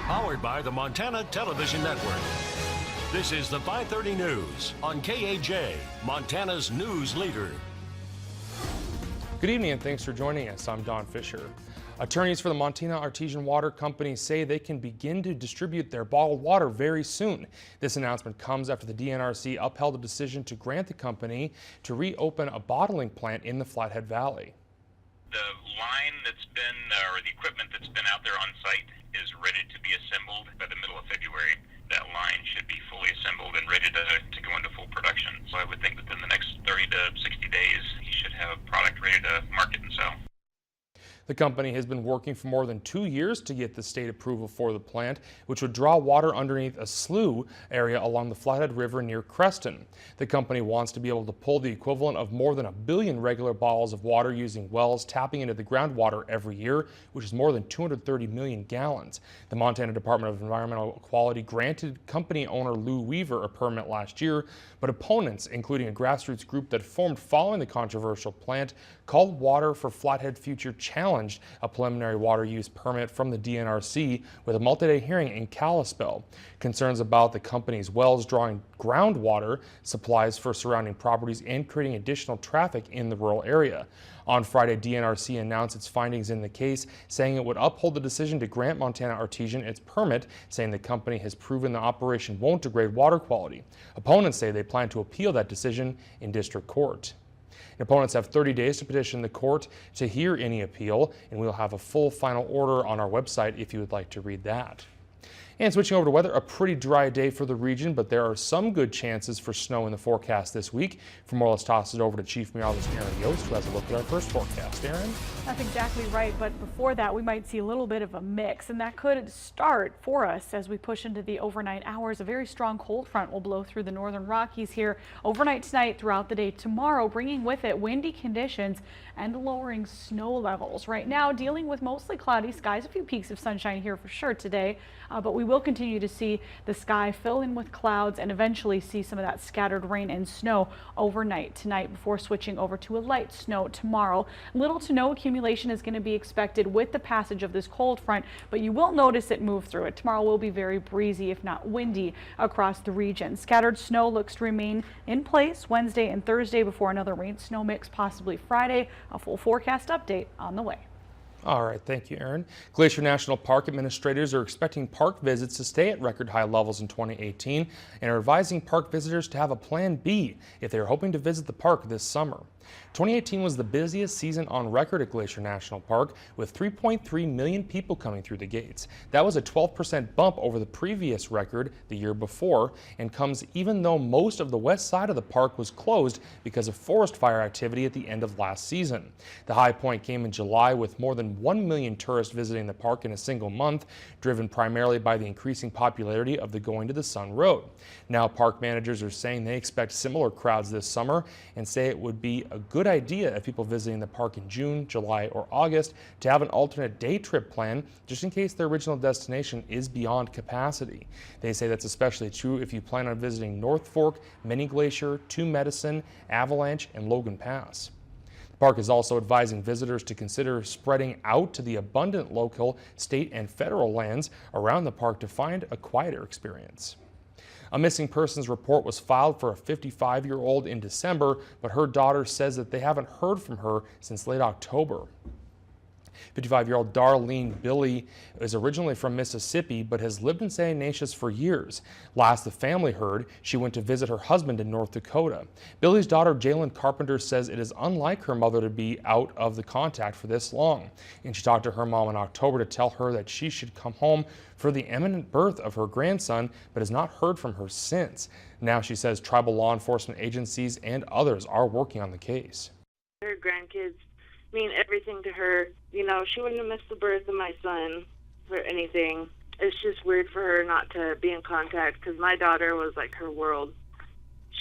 Powered by the Montana Television Network. This is the 530 News on KAJ, Montana's news leader. Good evening and thanks for joining us. I'm Don Fisher. Attorneys for the Montana Artesian Water Company say they can begin to distribute their bottled water very soon. This announcement comes after the DNRC upheld a decision to grant the company to reopen a bottling plant in the Flathead Valley. The line that's been, or the equipment that's been out there on site is ready to be assembled by the middle of February. That line should be fully assembled and ready to go into full production. So I would think within the next 30 to 60 days, you should have a product ready to market and sell. The company has been working for more than 2 years to get the state approval for the plant, which would draw water underneath a slough area along the Flathead River near Creston. The company wants to be able to pull the equivalent of more than 1 billion regular bottles of water using wells tapping into the groundwater every year, which is more than 230 million gallons. The Montana Department of Environmental Quality granted company owner Lou Weaver a permit last year, but opponents, including a grassroots group that formed following the controversial plant, called Water for Flathead Future challenged a preliminary water use permit from the DNRC with a multi-day hearing in Kalispell. Concerns about the company's wells drawing groundwater supplies for surrounding properties and creating additional traffic in the rural area. On Friday, DNRC announced its findings in the case, saying it would uphold the decision to grant Montana Artesian its permit, saying the company has proven the operation won't degrade water quality. Opponents say they plan to appeal that decision in district court. Opponents have 30 days to petition the court to hear any appeal, and we'll have a full final order on our website if you would like to read that. And switching over to weather, a pretty dry day for the region, but there are some good chances for snow in the forecast this week. For more, let's toss it over to Chief Meteorologist Aaron Yost, who has a look at our first forecast. Aaron? That's exactly right, but before that, we might see a little bit of a mix, and that could start for us as we push into the overnight hours. A very strong cold front will blow through the northern Rockies here overnight tonight, throughout the day tomorrow, bringing with it windy conditions and lowering snow levels. Right now, dealing with mostly cloudy skies, a few peaks of sunshine here for sure today, but we will continue to see the sky fill in with clouds and eventually see some of that scattered rain and snow overnight tonight before switching over to a light snow tomorrow. Little to no accumulation is going to be expected with the passage of this cold front, but you will notice it move through it. Tomorrow will be very breezy, if not windy, across the region. Scattered snow looks to remain in place Wednesday and Thursday before another rain snow mix possibly Friday. A full forecast update on the way. All right, thank you, Aaron. Glacier National Park administrators are expecting park visits to stay at record high levels in 2018 and are advising park visitors to have a plan B if they are hoping to visit the park this summer. 2018 was the busiest season on record at Glacier National Park, with 3.3 million people coming through the gates. That was a 12% bump over the previous record the year before, and comes even though most of the west side of the park was closed because of forest fire activity at the end of last season. The high point came in July, with more than 1 million tourists visiting the park in a single month, driven primarily by the increasing popularity of the Going to the Sun Road. Now park managers are saying they expect similar crowds this summer and say it would be a good idea if people visiting the park in June, July, or August to have an alternate day trip plan just in case their original destination is beyond capacity. They say that's especially true if you plan on visiting North Fork, Mini Glacier, Two Medicine, Avalanche, and Logan Pass. The park is also advising visitors to consider spreading out to the abundant local, state, and federal lands around the park to find a quieter experience. A missing persons report was filed for a 55-year-old in December, but her daughter says that they haven't heard from her since late October. 55-year-old Darlene Billy is originally from Mississippi but has lived in St. Ignatius for years. Last the family heard, she went to visit her husband in North Dakota. Billy's daughter Jalen Carpenter says it is unlike her mother to be out of the contact for this long, and she talked to her mom in October to tell her that she should come home for the imminent birth of her grandson, but has not heard from her since. Now she says tribal law enforcement agencies and others are working on the case. Her grandkids mean everything to her. You know, she wouldn't have missed the birth of my son for anything. It's just weird for her not to be in contact because my daughter was like her world.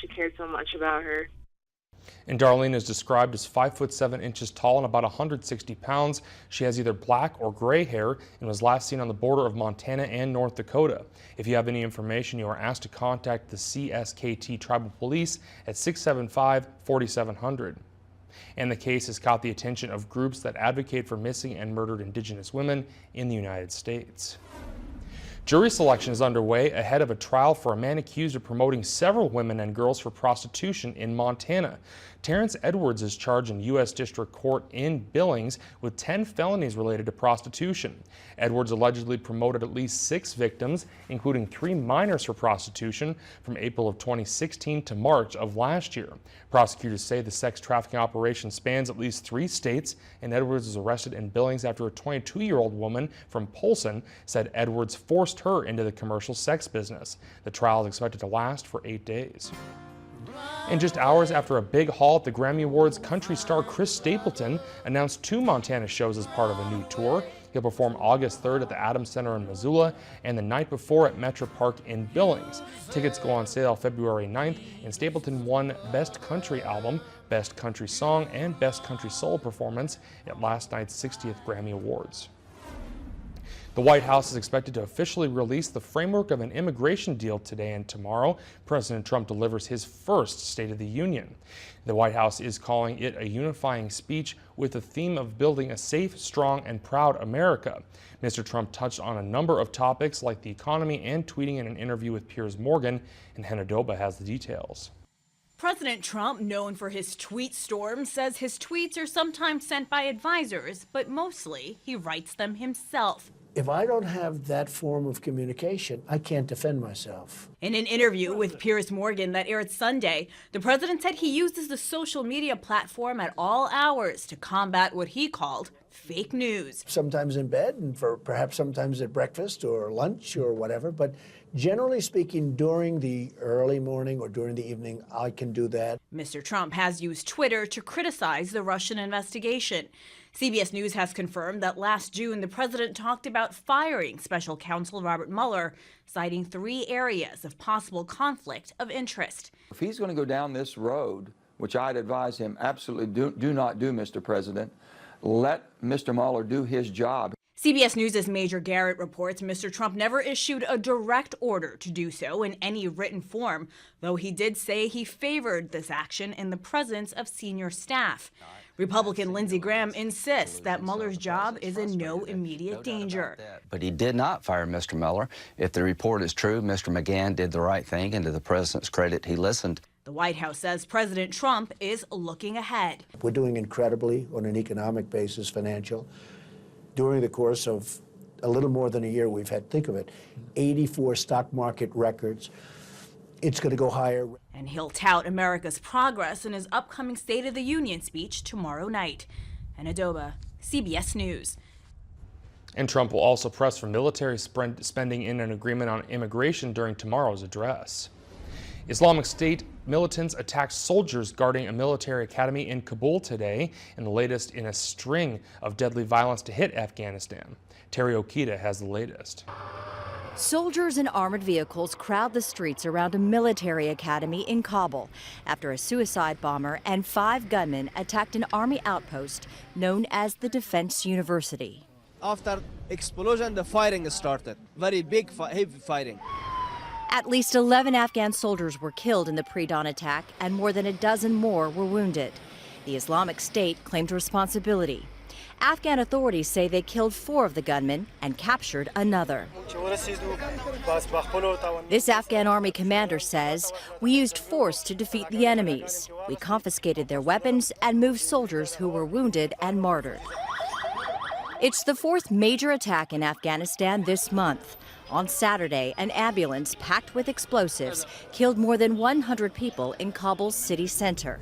She cared so much about her. And Darlene is described as 5'7" tall and about 160 pounds. She has either black or gray hair and was last seen on the border of Montana and North Dakota. If you have any information, you are asked to contact the CSKT Tribal Police at 675-4700. And the case has caught the attention of groups that advocate for missing and murdered Indigenous women in the United States. Jury selection is underway ahead of a trial for a man accused of promoting several women and girls for prostitution in Montana. Terrence Edwards is charged in U.S. District Court in Billings with 10 felonies related to prostitution. Edwards allegedly promoted at least 6 victims, including 3 minors, for prostitution from April of 2016 to March of last year. Prosecutors say the sex trafficking operation spans at least 3 states, and Edwards was arrested in Billings after a 22-year-old woman from Polson said Edwards forced her into the commercial sex business. The trial is expected to last for 8 days. And just hours after a big haul at the Grammy Awards, country star Chris Stapleton announced 2 Montana shows as part of a new tour. He'll perform August 3rd at the Adams Center in Missoula and the night before at Metro Park in Billings. Tickets go on sale February 9th, and Stapleton won Best Country Album, Best Country Song, and Best Country Soul Performance at last night's 60th Grammy Awards. The White House is expected to officially release the framework of an immigration deal today and tomorrow. President Trump delivers his first State of the Union. The White House is calling it a unifying speech with the theme of building a safe, strong, and proud America. Mr. Trump touched on a number of topics like the economy and tweeting in an interview with Piers Morgan, and Henadoba has the details. President Trump, known for his tweet storm, says his tweets are sometimes sent by advisors, but mostly he writes them himself. If I don't have that form of communication, I can't defend myself. In an interview with Piers Morgan that aired Sunday, the president said he uses the social media platform at all hours to combat what he called fake news. Sometimes in bed, and perhaps sometimes at breakfast or lunch or whatever, but generally speaking, during the early morning or during the evening, I can do that. Mr. Trump has used Twitter to criticize the Russian investigation. CBS News has confirmed that last June, the president talked about firing special counsel Robert Mueller, citing 3 areas of possible conflict of interest. If he's going to go down this road, which I'd advise him absolutely do not do, Mr. President, let Mr. Mueller do his job. CBS News' Major Garrett reports Mr. Trump never issued a direct order to do so in any written form, though he did say he favored this action in the presence of senior staff. Republican Lindsey Graham insists that Mueller's job is in no immediate danger. But he did not fire Mr. Mueller. If the report is true, Mr. McGahn did the right thing, and to the president's credit, he listened. The White House says President Trump is looking ahead. We're doing incredibly on an economic basis, financial. During the course of a little more than a year, we've had, think of it, 84 stock market records. It's going to go higher. And he'll tout America's progress in his upcoming State of the Union speech tomorrow night. Henadoba, CBS News. And Trump will also press for military spending in an agreement on immigration during tomorrow's address. Islamic State militants attacked soldiers guarding a military academy in Kabul today, and the latest in a string of deadly violence to hit Afghanistan. Terry Okita has the latest. Soldiers in armored vehicles crowd the streets around a military academy in Kabul after a suicide bomber and 5 gunmen attacked an army outpost known as the Defense University. After explosion, the fighting started. Very big, heavy fighting. At least 11 Afghan soldiers were killed in the pre-dawn attack, and more than a dozen more were wounded. The Islamic State claimed responsibility. Afghan authorities say they killed 4 of the gunmen and captured another. This Afghan army commander says, "We used force to defeat the enemies. We confiscated their weapons and moved soldiers who were wounded and martyred." It's the 4th major attack in Afghanistan this month. On Saturday, an ambulance packed with explosives killed more than 100 people in Kabul's city center.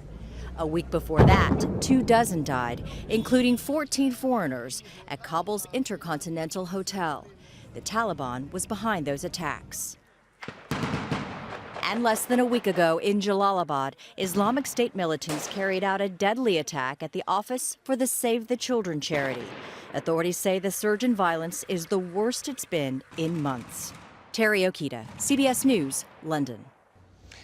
A week before that, 24 died, including 14 foreigners, at Kabul's Intercontinental Hotel. The Taliban was behind those attacks. And less than a week ago in Jalalabad, Islamic State militants carried out a deadly attack at the Office for the Save the Children charity. Authorities say the surge in violence is the worst it's been in months. Terry Okita, CBS News, London.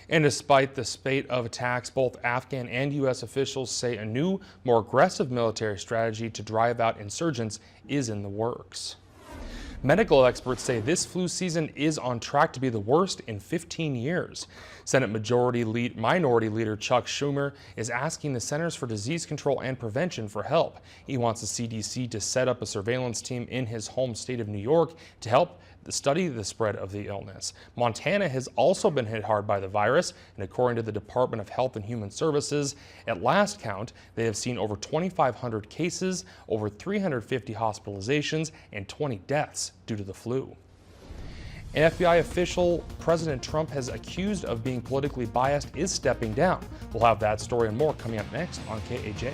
And despite the spate of attacks, both Afghan and U.S. officials say a new, more aggressive military strategy to drive out insurgents is in the works. Medical experts say this flu season is on track to be the worst in 15 years. Senate Minority Leader Chuck Schumer is asking the Centers for Disease Control and Prevention for help. He wants the CDC to set up a surveillance team in his home state of New York to help to study the spread of the illness. Montana has also been hit hard by the virus, and according to the Department of Health and Human Services, at last count, they have seen over 2,500 cases, over 350 hospitalizations, and 20 deaths due to the flu. An FBI official President Trump has accused of being politically biased is stepping down. We'll have that story and more coming up next on KAJ.